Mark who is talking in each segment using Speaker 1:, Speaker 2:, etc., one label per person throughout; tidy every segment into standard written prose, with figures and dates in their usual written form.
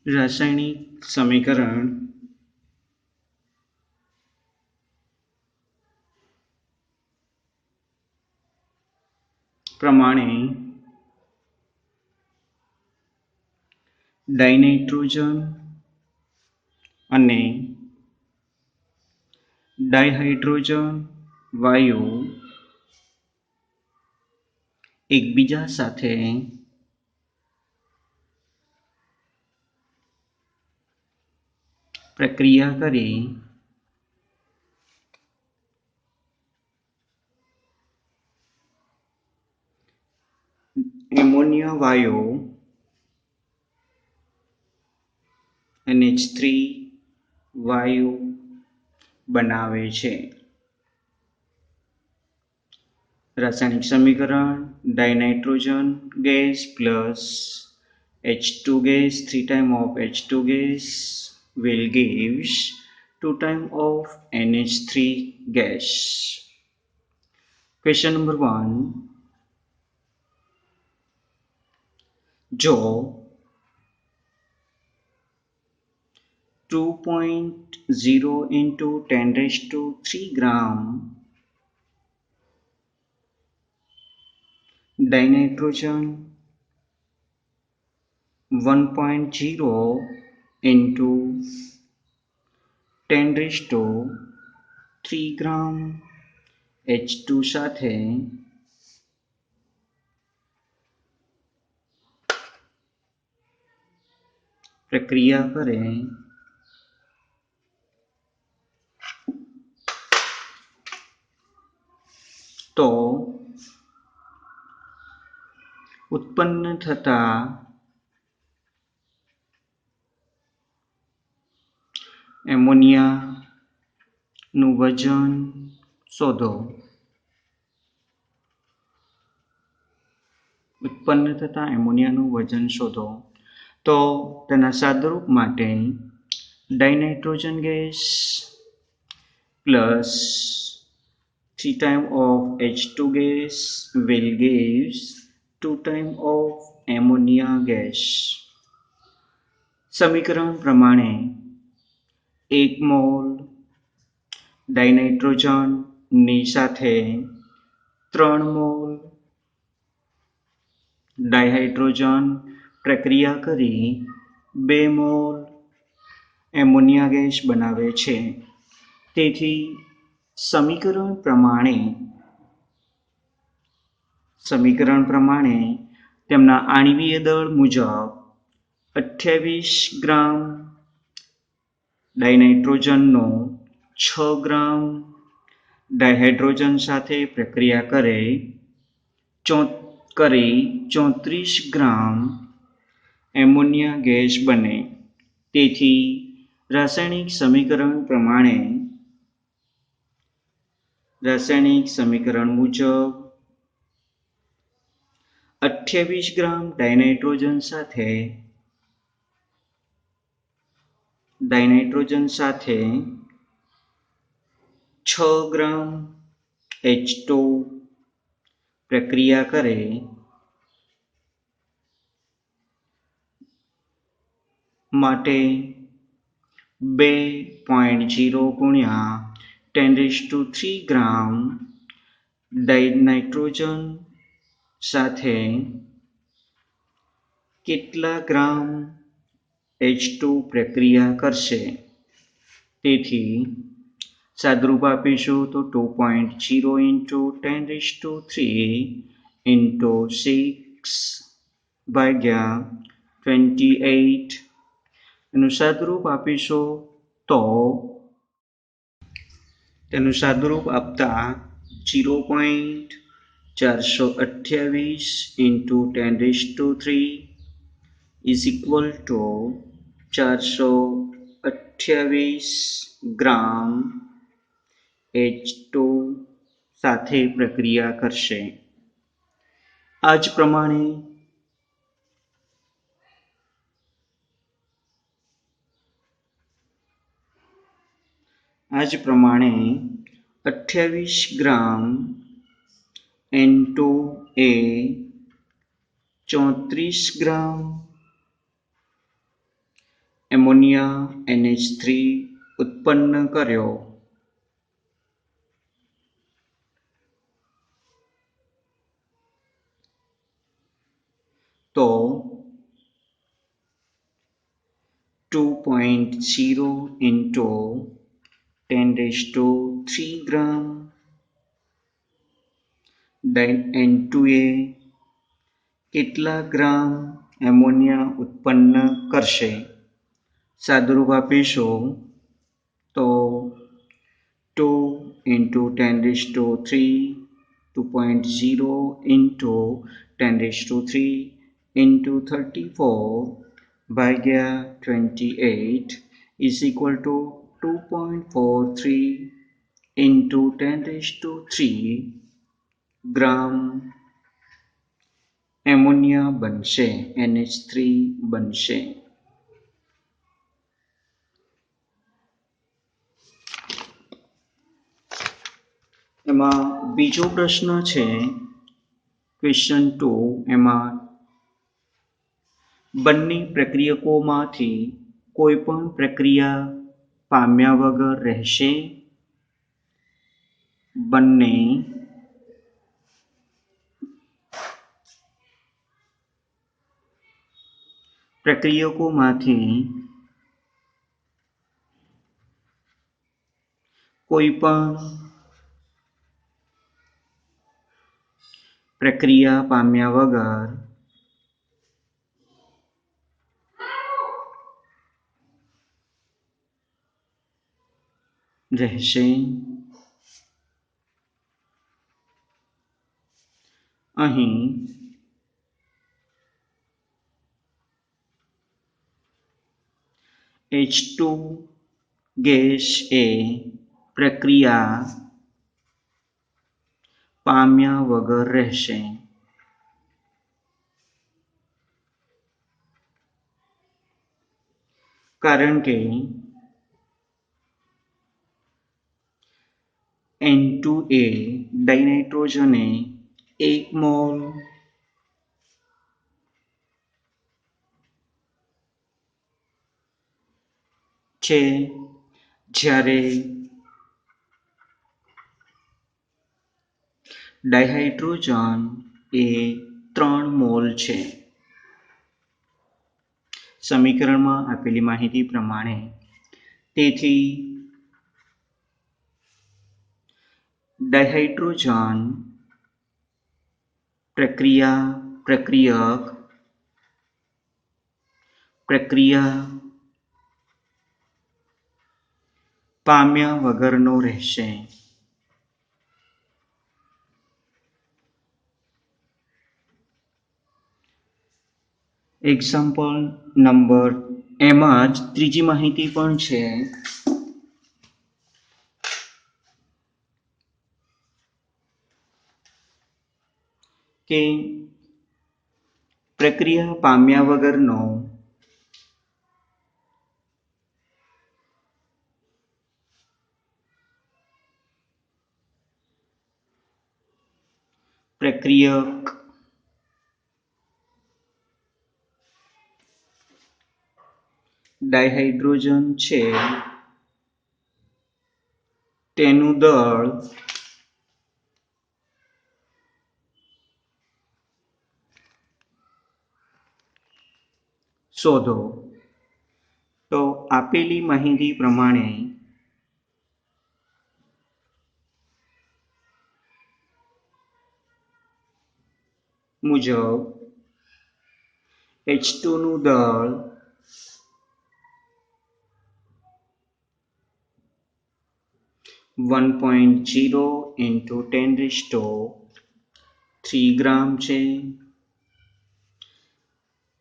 Speaker 1: रासायनिक समीकरण प्रमाणे डायनाइट्रोजन અને ડાયહાઇડ્રોજન વાયુ એકબીજા સાથે પ્રક્રિયા કરી એમોનિયા વાયુ NH3 વાયુ બનાવે છે. રાસાયણિક સમીકરણ ડાયનાઇટ્રોજન gas plus H2 gas 3 times of H2 gas will gives 2 times of NH3 gas. Question number 1. જો 2.0 into 10⁻³ ગ્રામ डायनाइट्रोजन 1.0 into 10⁻³ ગ્રામ H2 સાથે પ્રક્રિયા કરે તો ઉત્પન્ન થતા એમોનિયાનું વજન શોધો. ઉત્પન્ન થતા એમોનિયાનું વજન શોધો. તો તેના સાદરૂપ માટે ડાયનાઇટ્રોજન gas plus 3 times of H2 gas will gives 2 times of ammonia gas. સમીકરણ પ્રમાણે 1 મોલ ડાયનાઇટ્રોજનની સાથે 3 મોલ ડાયહાઇડ્રોજન પ્રક્રિયા કરી 2 મોલ એમોનિયા ગેસ બનાવે છે. તેથી સમીકરણ પ્રમાણે તેમના આણ્વીય દળ મુજબ 28 ગ્રામ ડાયનાઇટ્રોજનનો 6 ગ્રામ ડાયહાઇડ્રોજન સાથે પ્રક્રિયા કરે 34 ગ્રામ એમોનિયા ગેસ બને. તેથી રાસાયણિક સમીકરણ મુજબ 28 ગ્રામ ડાયનાઇટ્રોજન સાથે 6 ગ્રામ H2 પ્રક્રિયા કરે માટે 2.0 ગુણ્યા 10⁻³ ગ્રામ ડાયનાઇટ્રોજન સાથે કેટલા ગ્રામ H2 પ્રક્રિયા કરશે. તેથી સાદરૂપ આપીશું તો 2.0 into 10⁻³ into 6/28 એનું સાદરૂપ આપીશું તો તેનું સાદરૂપ આપતા 0.428 into 10⁻³ is equal to 428 gram H2 સાથે પ્રક્રિયા કરશે. આ જ પ્રમાણે 28 ગ્રામ N2 એ 34 ગ્રામ એમોનિયા NH3 ઉત્પન્ન કર્યો. તો 2.0 into 10⁻³ ગ્રામ N2A કેટલા ગ્રામ એમોનિયા ઉત્પન્ન કરશે? સાદુરૂપ આપીશું તો 2 into 10⁻³ 2.0 into 10⁻³ into 34/28 is equal to 2.43 into 10⁻³ gram ammonia બનશે, NH3 બનશે. એમાં બીજો પ્રશ્ન છે ક્વેશ્ચન 2. એમાં બંને પ્રક્રિયકોમાંથી કોઈ પણ પ્રક્રિયા પામ્યા વગર રહેશે? બંને પ્રક્રિયકોમાંથી કોઈ પણ પ્રક્રિયા પામ્યા વગર રહેશે. અહીં H2 ગેસ એ પ્રક્રિયા પામ્યા વગર રહેશે. કારણ કે N2A ડાઇનાઇટ્રોજન એ 1 મોલ છે, જ્યારે ડાયહાઇડ્રોજન એ 3 મોલ છે. સમીકરણમાં આપેલી માહિતી પ્રમાણે તેથી ડાયહાઇડ્રોજન પ્રક્રિયા પામ્યા વગરનો રહેશે. એક્ઝામ્પલ નંબર એમાં જ ત્રીજી માહિતી પણ છે કે પ્રક્રિયા પામ્યા વગરનો પ્રક્રિયક ડાયહાઇડ્રોજન છે, તેનું દળ શોધો. તો આપેલી માહિતી પ્રમાણે મુજબ H2 નું દળ 1.0 into 10⁻³ ગ્રામ છે,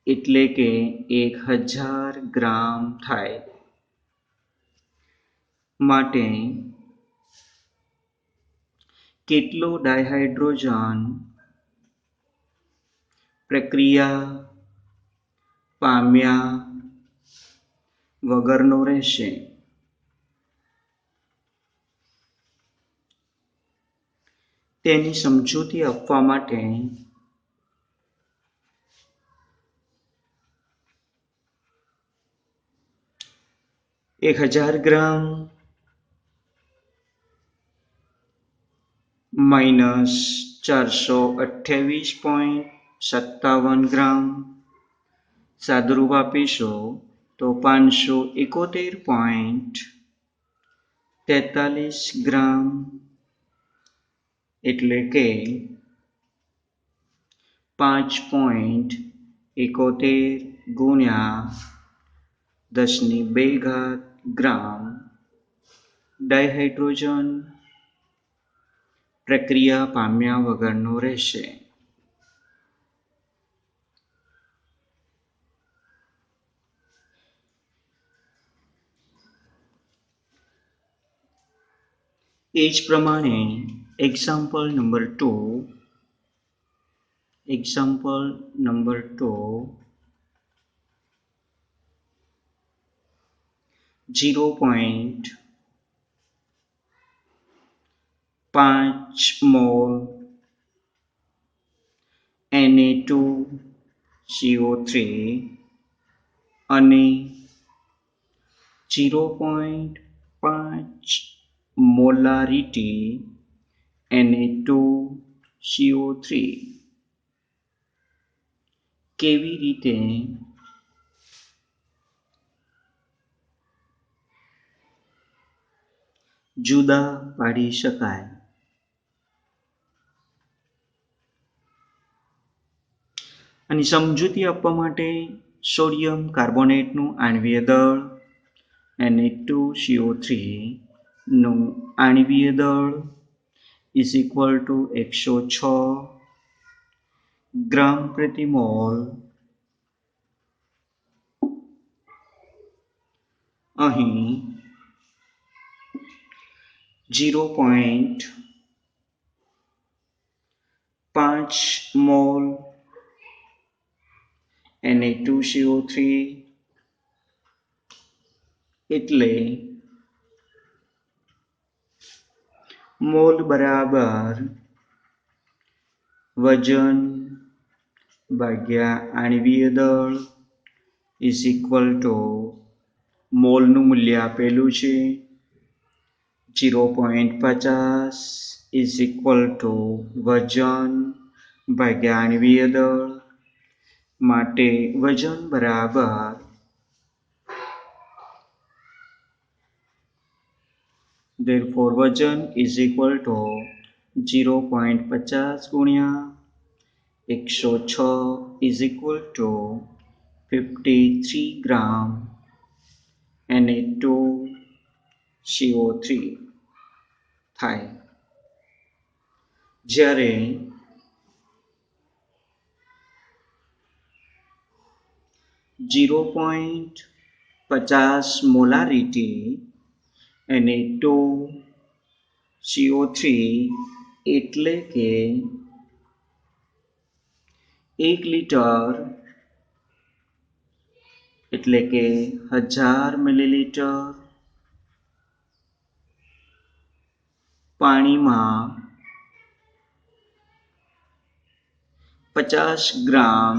Speaker 1: એટલે કે 1000 ગ્રામ થાય. માટે કેટલો ડાયહાઇડ્રોજન પ્રક્રિયા પામ્યા વગરનો રહેશે? તેની સમજૂતી આપવા માટે 1000 ગ્રામ માઇનસ 428.57 ગ્રામ સાદુરૂપ આપીશું તો 571.43 ગ્રામ એટલે કે 5.71 ગુણ્યા 10⁵ ગ્રામ ડાયહાઇડ્રોજન પ્રક્રિયા પામ્યા વગરનો રહેશે. એ જ પ્રમાણે એક્ઝામ્પલ નંબર 0.5 મોલ Na2CO3 અને 0.5 મોલારિટી Na2CO3 કેવી રીતે જુદા પાડી શકાય? અને સમજૂતી આપવા માટે સોડિયમ કાર્બોનેટનું આણ્વીય દળ Na2CO3 નું આણ્વીય દળ is equal to 106 ગ્રામ પ્રતિ મોલ. અહીં 0.5 મોલ Na2CO3 એટલે મોલ બરાબર વજન ભાગ્યા આણ્વીય દળ is equal to મોલનું મૂલ્ય આપેલું છે 0.50 is equal to વજન ભાગ્યા આણ્વીય દળ માટે વજન બરાબર therefore વજન is equal to 0.50 ગુણ્યા 106 is equal to 53 gram Na2CO3 થાય. જ્યારે .50 મોલારિટી Na2CO3 એટલે કે 1 લિટર એટલે કે 1000 મિલીલીટર પાણીમાં 50 ગ્રામ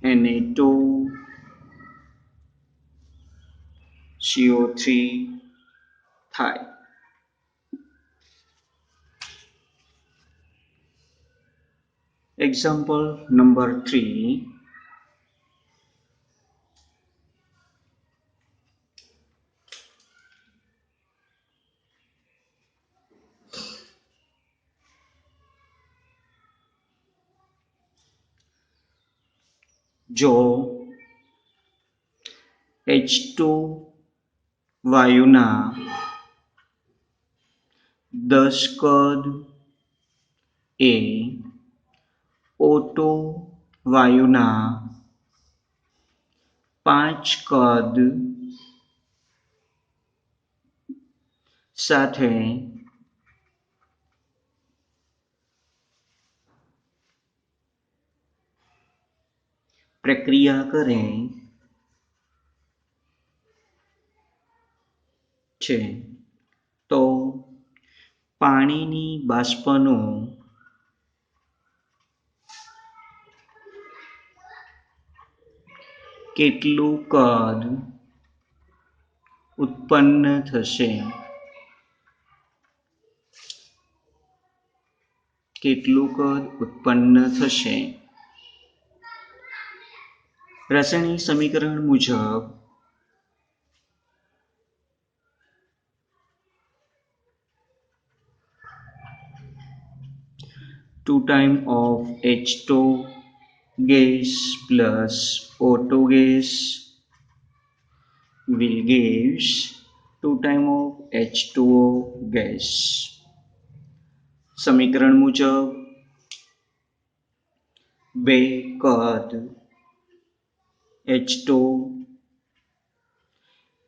Speaker 1: Na2CO3 થાય. Example number 3. જો H2 વાયુના 10 કદ એ O2 વાયુના 5 કદ સાથે પ્રક્રિયા કરે છે તો પાણીની બાષ્પનું કેટલું કદ उत्पन्न थशे। કેટલું કદ ઉત્પન્ન થશે। રાસાયણિક સમીકરણ મુજબ two time of H2 gas plus O2 gas will gives 2 time of H2O gas। સમીકરણ મુજબ બે કદ H2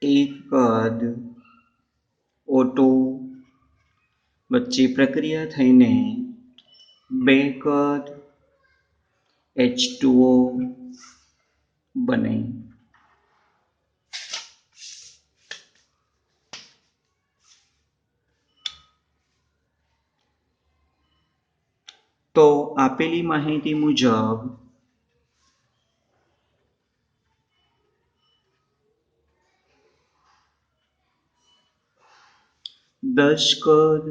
Speaker 1: એક કદ O2 વચ્ચે પ્રક્રિયા થઈને બે કદ H2O બને। તો આપેલી માહિતી મુજબ દસ કદ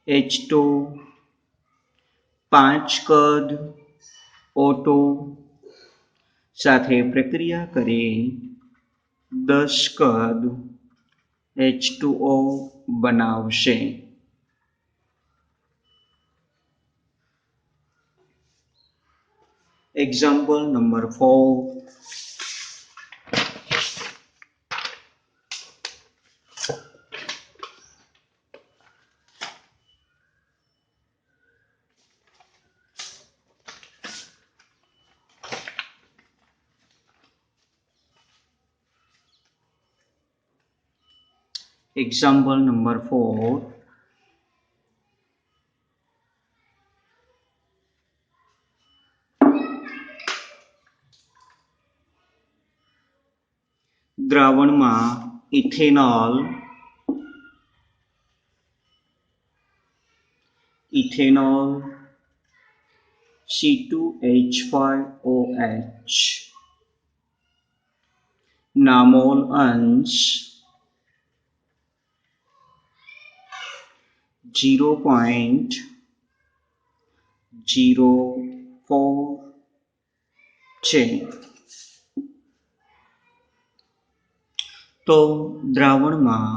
Speaker 1: H2 પાંચ કદ O2 સાથે પ્રક્રિયા કરી 10 કદ H2O બનાવશે। Example number 4। Example number 4। દ્રાવણમાં ઇથેનોલ C2H5OH ના મોલ અંશ 0.04 છે। તો દ્રાવણમાં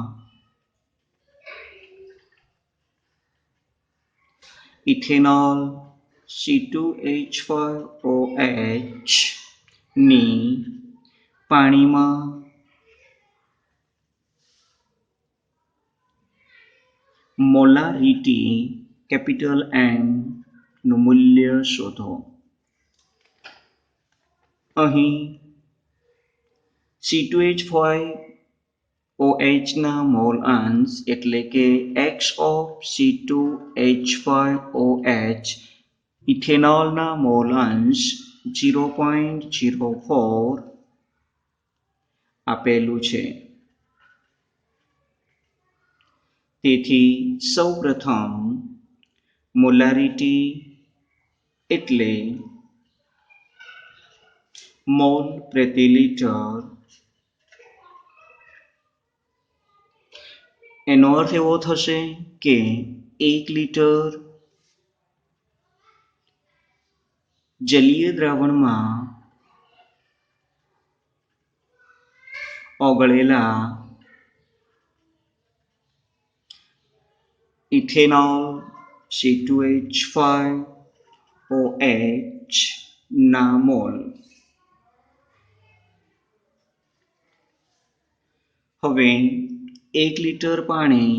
Speaker 1: ઇથેનોલ C2H5OH ની પાણીમાં મોલારિટી કેપિટલ M નું મૂલ્ય શોધો। અહીં C2H5OH ના મોલ અંશ એટલે કે X of C2H5OH ઇથેનોલના મોલ અંશ 0.04 આપેલું છે। તેથી સૌપ્રથમ મોલારિટી એટલે મોલ પ્રતિ લિટર। એનો અર્થ એવો થશે કે 1 લિટર જલીય દ્રાવણમાં ઓગળેલા ઇથેનોલ C2H5OH ના મોલ। હવે 1 લિટર પાણી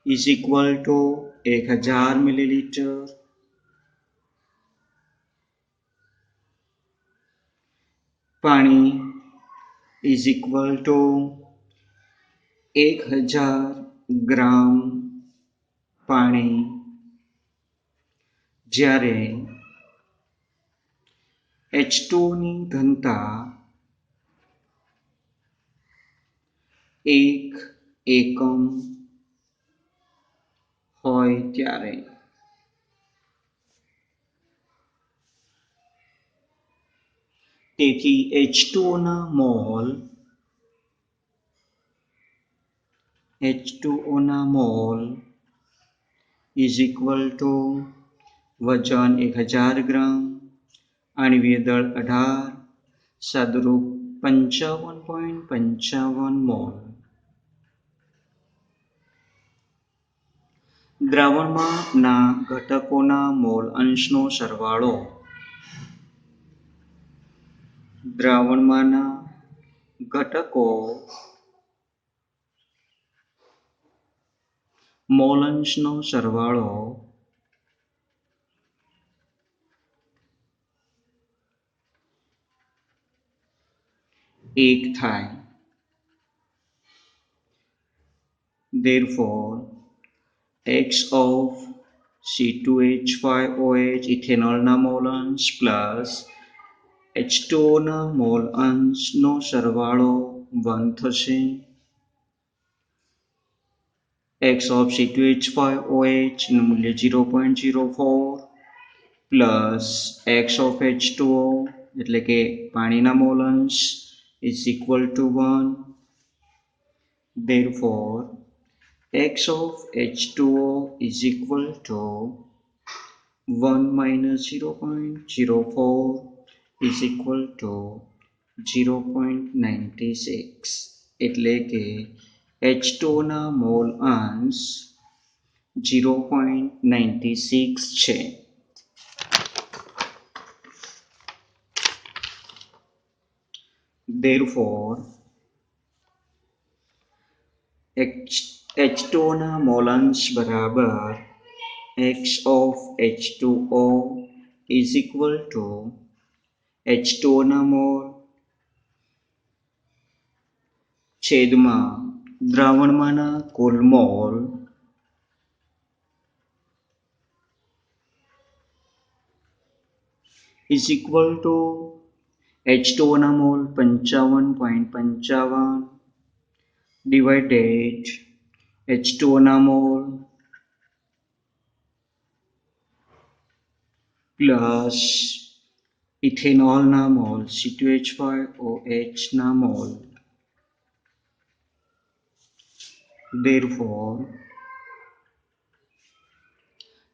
Speaker 1: is equal to 1000 મિલીલીટર। પાણી is equal to 1000 ગ્રામ પાણી। જ્યારે H2 ની ઘનતા 1 એકમ હોય ત્યારે તેથી H2O ના મોલ is equal to વજન 1000 ગ્રામ, આણ્વીય દળ 18, સાદુરૂપ 55.55 મોલ. દ્રાવણમાંના ઘટકોના મોલ અંશનો સરવાળો. દ્રાવણમાંના ઘટકો મોલ અંશનો સરવાળો 1 થાય. Therefore, X of C2H5OH ઇથેનોલના મોલ અંશ પ્લસ H2O ના મોલ અંશનો સરવાળો 1 થશે. X of C2H5OH નું મૂલ્ય 0.04 પ્લસ X of H2O એટલે કે પાણીના મોલ અંશ is equal to 1. Therefore, X of H2O is equal to 1 minus 0.04 is equal to 0.96. એટલે કે H2O ના મોલ અંશ 0.96 છે. Therefore, H2O ના મોલ અંશ બરાબર X of H2O is equal to H2O ના મોલ છેદમાં દ્રાવણમાંના કુલ mall is equal to H2O ના મોલ 55.55 divided H2O ના મોલ પ્લસ ઇથેનોલના મોલ C2H5OH ના mall. Therefore,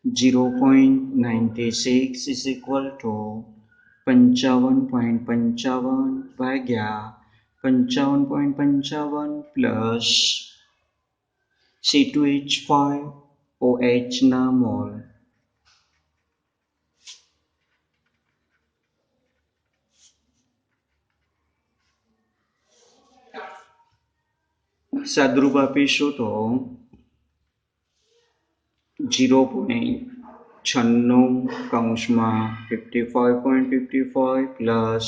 Speaker 1: 0.96 is equal to 55.55 ભાગ્યા 55.55 પ્લસ C2H5OH ના મોલ. સાદુરૂપ આપીશું તો 0.96 કૌંસમાં 55.55 પ્લસ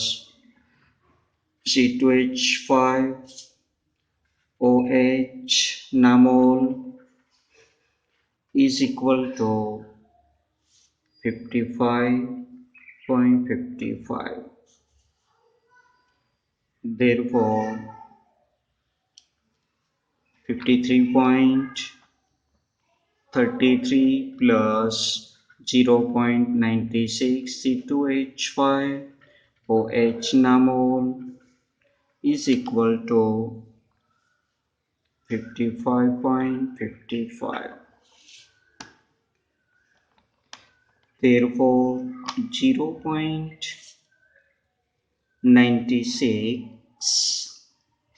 Speaker 1: C2H5OH ના mall is equal to 55.55. Therefore, 53.33 plus 0.96 C2H5OH ના mall is equal to 55.55. Therefore, 0.96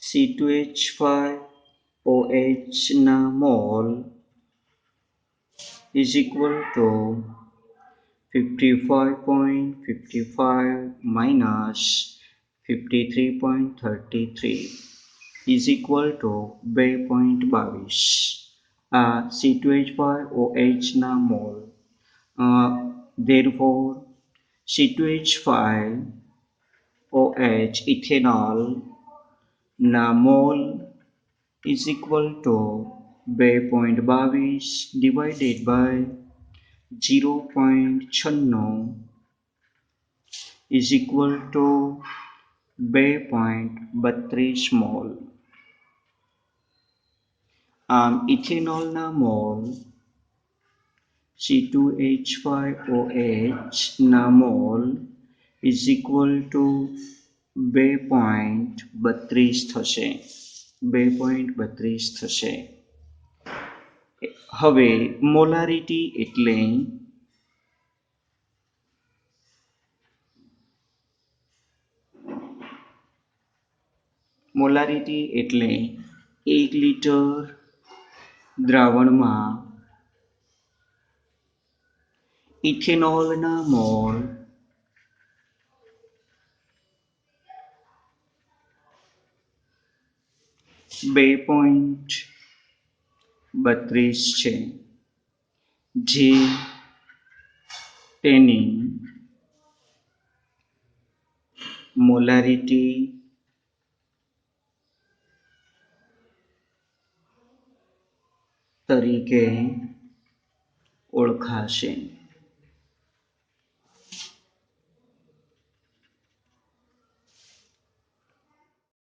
Speaker 1: C2H5OH ના mall is equal to 55.55 minus 53.33 is equal to 2.22. આ C2H5OH ના મોલ. Therefore, C2H5OH ethanol ના mall is equal to 2.22 divided by 0.96 is equal to 2.32 mall. આમ ઇથેનોલના mall C2H5OH ના mall is equal to 2.32 થશે. 2.32 થશે. હવે molarity એટલે મોલારિટી એટલે 1 લિટર દ્રાવણમાં ઇથેનોલના મોલ 2.32 છે, જે તેની મોલારિટી તરીકે ઓળખાશે.